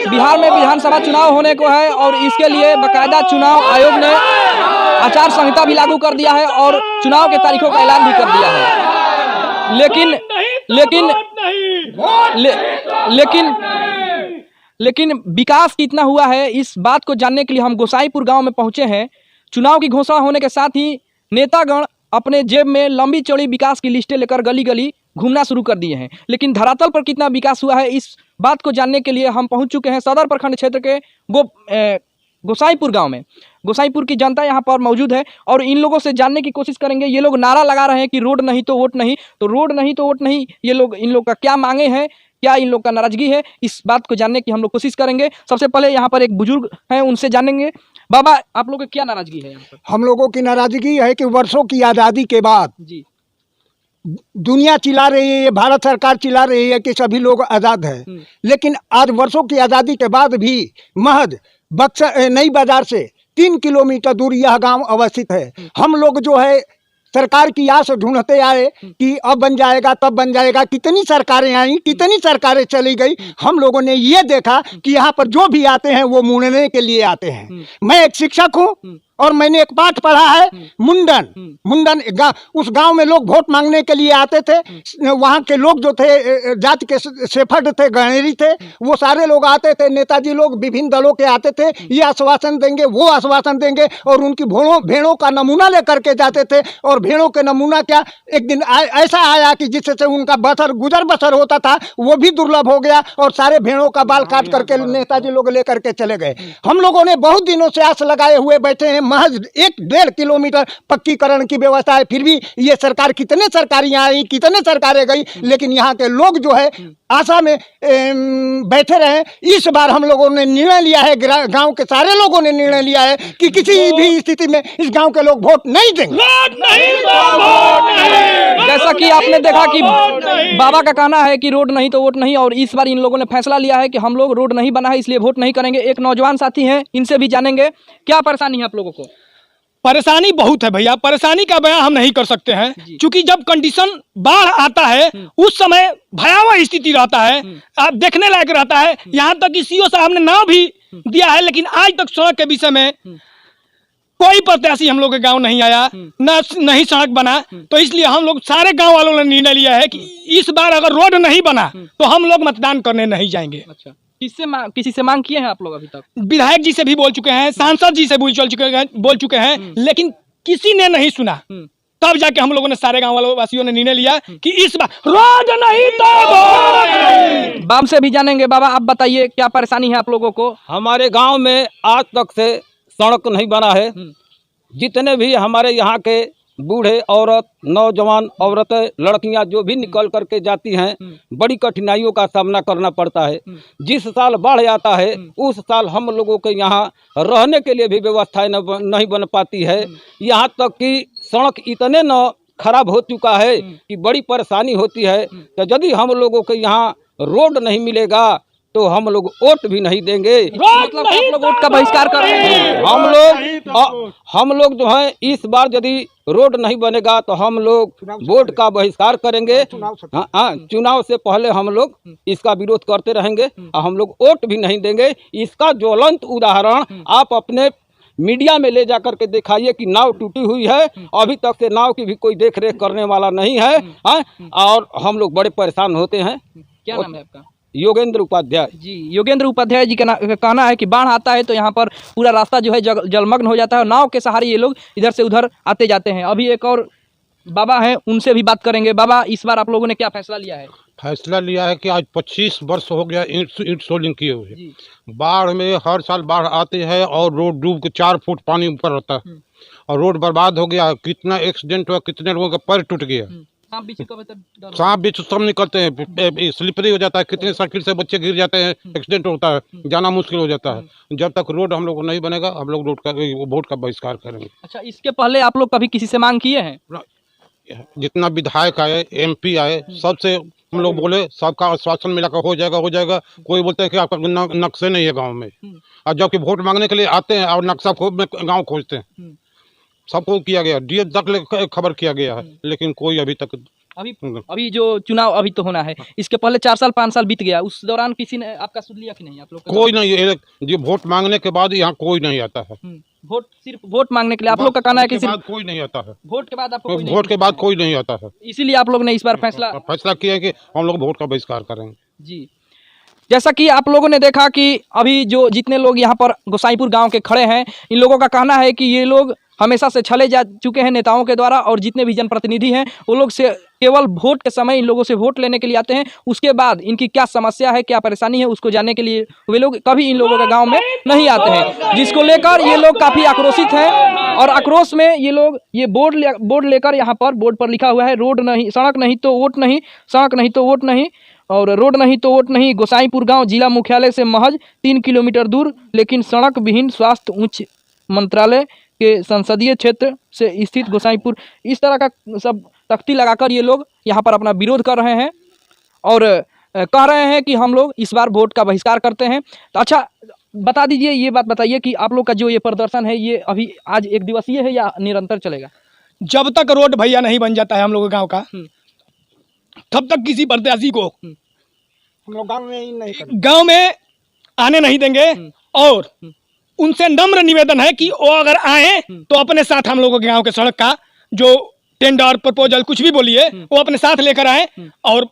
बिहार में विधानसभा चुनाव होने को है और इसके लिए बाकायदा चुनाव आयोग ने आचार संहिता भी लागू कर दिया है और चुनाव के तारीखों का ऐलान भी कर दिया है। लेकिन विकास कितना हुआ है, इस बात को जानने के लिए हम गोसाईपुर गांव में पहुंचे हैं। चुनाव की घोषणा होने के साथ ही नेतागण अपने जेब में लंबी चौड़ी विकास की लिस्टें लेकर गली गली घूमना शुरू कर दिए हैं, लेकिन धरातल पर कितना विकास हुआ है इस बात को जानने के लिए हम पहुंच चुके हैं सदर प्रखंड क्षेत्र के गोसाईपुर गांव में। गोसाईपुर की जनता यहां पर मौजूद है और इन लोगों से जानने की कोशिश करेंगे। ये लोग नारा लगा रहे हैं कि रोड नहीं तो वोट नहीं, तो रोड नहीं तो वोट नहीं, इन लोग का क्या मांगे हैं, क्या इन लोग का नाराजगी है, इस बात को जानने की हम लोग कोशिश करेंगे। सबसे पहले यहाँ पर एक बुजुर्ग हैं, उनसे जानेंगे। बाबा, आप लोगों की क्या नाराजगी है यहाँ पर? हम लोगों की नाराजगी है कि वर्षों की आज़ादी के बाद जी दुनिया चिल्ला रही है, भारत सरकार चिल्ला रही है कि सभी लोग आज़ाद हैं, लेकिन आज वर्षों की आज़ादी के बाद भी महज बक्सर नई बाजार से 3 किलोमीटर दूर यह गांव अवस्थित है। हम लोग जो है सरकार की आस ढूंढते आए कि अब बन जाएगा तब बन जाएगा। कितनी सरकारें आई, कितनी सरकारें चली गई। हम लोगों ने ये देखा कि यहाँ पर जो भी आते हैं वो मुंडने के लिए आते हैं। मैं एक शिक्षक हूँ और मैंने एक पाठ पढ़ा है, मुंडन। उस गांव में लोग वोट मांगने के लिए आते थे। वहाँ के लोग जो थे जात के शेफर्ड थे, गणेरी थे, वो सारे लोग आते थे। नेताजी लोग विभिन्न दलों के आते थे, ये आश्वासन देंगे वो आश्वासन देंगे और उनकी भेड़ों का नमूना लेकर के जाते थे। और भेड़ों के नमूना क्या, एक दिन ऐसा आया कि जिससे उनका गुजर बसर होता था वो भी दुर्लभ हो गया और सारे भेड़ों का बाल काट करके नेताजी लोग लेकर के चले गए। हम लोगों ने बहुत दिनों से आस लगाए हुए बैठे हैं। महज 1-1.5 किलोमीटर पक्कीकरण की व्यवस्था है, फिर भी ये सरकार, कितने सरकारियां आई, कितने सरकारें गई, लेकिन यहाँ के लोग जो है आशा में बैठे रहे। इस बार हम लोगों ने निर्णय लिया है, गांव के सारे लोगों ने निर्णय लिया है कि किसी भी स्थिति में इस गांव के लोग वोट नहीं देंगे। जैसा कि आपने देखा कि बाबा का कहना है कि रोड नहीं तो वोट नहीं, और इस बार इन लोगों ने फैसला लिया है कि हम लोग रोड नहीं बना है इसलिए वोट नहीं करेंगे। एक नौजवान साथी हैं, इनसे भी जानेंगे क्या परेशानी है आप लोगों को। परेशानी बहुत है भैया, परेशानी का बयान हम नहीं कर सकते हैं, क्योंकि जब कंडीशन बाढ़ आता है उस समय भयावह स्थिति रहता है, आप देखने लायक रहता है। यहाँ तक कि सीओ साहब ने नाम भी दिया है, लेकिन आज तक सड़क के विषय में कोई प्रत्याशी हम लोग के गांव नहीं आया, नहीं सड़क बना। तो इसलिए हम लोग सारे गांव वालों ने निर्णय लिया है कि इस बार अगर रोड नहीं बना तो हम लोग मतदान करने नहीं जाएंगे। अच्छा, किसी से मांग किए हैं आप लोग अभी तक? विधायक जी से भी बोल चुके हैं, सांसद जी से बोल चुके हैं, लेकिन किसी ने नहीं सुना। तब जाके हम लोगों ने, सारे गांव वासियों ने निर्णय लिया कि इस बार रोड नहीं तो वोट। बाबा से भी जानेंगे। बाबा, आप बताइए क्या परेशानी है आप लोगों को? हमारे गांव में आज तक से सड़क नहीं बना है। जितने भी हमारे यहाँ के बूढ़े औरत, नौजवान औरतें, लड़कियां जो भी निकल करके जाती हैं, बड़ी कठिनाइयों का सामना करना पड़ता है। जिस साल बाढ़ आता है उस साल हम लोगों के यहाँ रहने के लिए भी व्यवस्थाएं नहीं बन पाती है। यहाँ तक कि सड़क इतने न खराब हो चुका है कि बड़ी परेशानी होती है। तो यदि हम लोगों के यहाँ रोड नहीं मिलेगा तो हम लोग वोट भी नहीं देंगे। मतलब आप लोग वोट का बहिष्कार कर रहे हैं? हम लोग जो है इस बार यदि रोड नहीं बनेगा तो हम लोग वोट का बहिष्कार करेंगे। चुनाव से पहले हम लोग इसका विरोध करते रहेंगे और हम लोग वोट भी नहीं देंगे। इसका ज्वलंत उदाहरण आप अपने मीडिया में ले जाकर के दिखाइए कि नाव टूटी हुई है, अभी तक से नाव की भी कोई देख रेख करने वाला नहीं है। और हम लोग बड़े परेशान होते हैं। क्या नाम है आपका? योगेंद्र उपाध्याय जी। योगेंद्र उपाध्याय जी का कहना है कि बाढ़ आता है तो यहाँ पर पूरा रास्ता जो है जलमग्न हो जाता है, नाव के सहारे ये लोग इधर से उधर आते जाते हैं। अभी एक और बाबा हैं, उनसे भी बात करेंगे। बाबा, इस बार आप लोगों ने क्या फैसला लिया है? फैसला लिया है कि आज 25 वर्ष हो गया ईंट सोलिंग किए हुए। बाढ़ में हर साल बाढ़ आती है और रोड डूब के 4 फुट पानी ऊपर रहता है और रोड बर्बाद हो गया। कितना एक्सीडेंट हुआ, कितने लोगों का पैर टूट गया। सांप बिच्छू सब निकलते हैं, स्लिपरी हो जाता है, कितने साइकिल से बच्चे गिर जाते हैं, एक्सीडेंट होता है, जाना मुश्किल हो जाता है। जब तक रोड हम लोग को नहीं बनेगा हम लोग वोट का बहिष्कार करेंगे। अच्छा, इसके पहले आप लोग कभी किसी से मांग किए हैं? जितना विधायक आए, MP आए, सबसे हम लोग बोले, सबका आश्वासन मिला कर हो जाएगा। कोई बोलते हैं कि आपका नक्शे नहीं है गाँव में, और जबकि वोट मांगने के लिए आते हैं और नक्शा गाँव खोजते हैं। सबको किया गया, DF तक खबर किया गया है, लेकिन कोई अभी तक अभी अभी जो चुनाव अभी तो होना है, इसके पहले 4 साल 5 साल बीत गया, उस दौरान किसी ने आपका सुन लिया कि नहीं? आप लोग का कोई नहीं, ये वोट मांगने के बाद यहाँ कोई नहीं आता है। वोट सिर्फ वोट मांगने के लिए आप लोग का कहना है कि उसके सिर्फ बाद कोई नहीं आता है। वोट के बाद आपको कोई नहीं वोट के बाद कोई नहीं आता है। इसीलिए आप लोग ने इस बार फैसला किया है कि हम लोग वोट का बहिष्कार करेंगे। जी। जैसा कि आप लोगों ने देखा कि अभी जो जितने लोग यहाँ पर गोसाईपुर गांव के खड़े हैं, इन लोगों का कहना है कि ये लोग हमेशा से छले जा चुके हैं नेताओं के द्वारा, और जितने भी जनप्रतिनिधि हैं वो लोग से केवल वोट के समय इन लोगों से वोट लेने के लिए आते हैं। उसके बाद इनकी क्या समस्या है, क्या परेशानी है, उसको जानने के लिए वे लोग कभी इन लोगों के गाँव में नहीं आते हैं, जिसको लेकर ये लोग काफ़ी आक्रोशित हैं। और आक्रोश में ये लोग ये बोर्ड लेकर यहाँ पर बोर्ड पर लिखा हुआ है, रोड नहीं, सड़क नहीं तो वोट नहीं, सड़क नहीं तो वोट नहीं, और रोड नहीं तो वोट नहीं। गोसाईपुर गांव जिला मुख्यालय से महज 3 किलोमीटर दूर, लेकिन सड़क विहीन, स्वास्थ्य उच्च मंत्रालय के संसदीय क्षेत्र से स्थित गोसाईपुर। इस तरह का सब तख्ती लगाकर ये लोग यहाँ पर अपना विरोध कर रहे हैं और कह रहे हैं कि हम लोग इस बार वोट का बहिष्कार करते हैं। तो अच्छा बता दीजिए, ये बात बताइए कि आप लोग का जो ये प्रदर्शन है ये अभी आज एक दिवसीय है या निरंतर चलेगा? जब तक रोड भैया नहीं बन जाता है हम लोग गाँव का, तब तक किसी प्रत्याशी को हम लोग गाँव में ही नहीं करेंगे। गांव में आने नहीं देंगे। और उनसे नम्र निवेदन है कि वो अगर आए तो अपने साथ हम लोगों के गांव के सड़क का जो टेंडर प्रपोजल कुछ भी बोलिए वो अपने साथ लेकर आए, और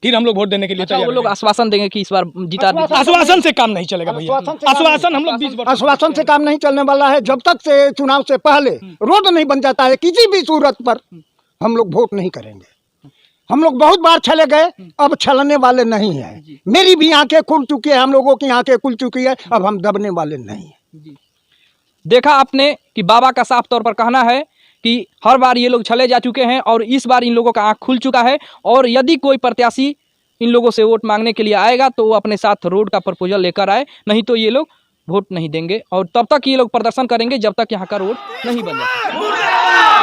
फिर हम लोग वोट देने के लिए वो लोग आश्वासन देंगे कि इस बार जिता देंगे। आश्वासन से काम नहीं चलेगा भैया। आश्वासन हम लोग 20 वर्ष आश्वासन से काम नहीं चलने वाला है। जब तक से चुनाव से पहले रोड नहीं बन जाता है किसी भी सूरत पर, हम लोग वोट नहीं करेंगे। हम लोग बहुत बार चले गए, अब छलने वाले नहीं हैं। मेरी भी आंखें खुल चुकी है, हम लोगों की आंखें खुल चुकी है, अब हम दबने वाले नहीं हैं। देखा आपने कि बाबा का साफ तौर पर कहना है कि हर बार ये लोग छले जा चुके हैं और इस बार इन लोगों का आंख खुल चुका है, और यदि कोई प्रत्याशी इन लोगों से वोट मांगने के लिए आएगा तो वो अपने साथ रोड का प्रपोजल लेकर आए, नहीं तो ये लोग वोट नहीं देंगे। और तब तक ये लोग प्रदर्शन करेंगे जब तक यहाँ का रोड नहीं बन जाता।